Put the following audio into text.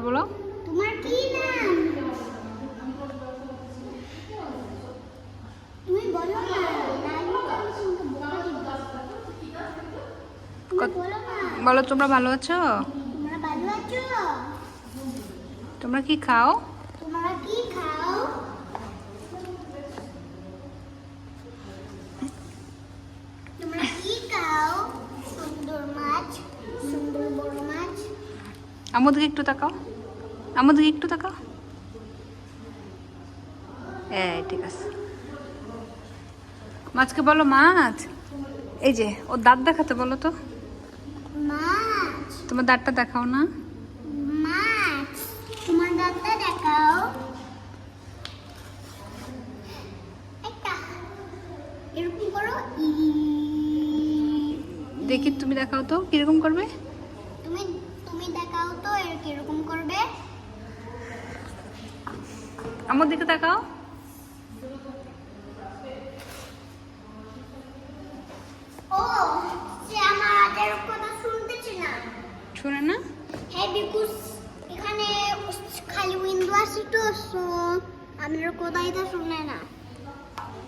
বলো তোমার কি নাম? তুমি বলো না, বলো তোমরা ভালো আছো? তোমরা ভালো আছো? তোমরা কি খাও? তোমরা কি খাও? তোমরা কি খাও? সুন্দর মাছ, সুন্দর বড় মাছ। আমাদেরকে একটু তাকাও, আমাদেরকে একটু তাকাও। ঠিক আছে। মাছকে বলো মাছ। এই যে ও দাঁত দেখাতে বলো তো। মাছ। তোমার দাঁতটা দেখাও না। মাছ, তোমার দাঁতটা দেখাও। একটা এরকম করো। দেখি তুমি দেখাও তো কিরকম করবে। তুমি তুমি দেখাও তো এর কিরকম করবে। আমার দিকে তাকাও। ও সে আমার আজের কথা শুনতেছে না। শুনে না? হ্যাঁ বিকজ এখানে খালি উইন্ডো আছে তো, সো আমার কথাই তো শুনে না।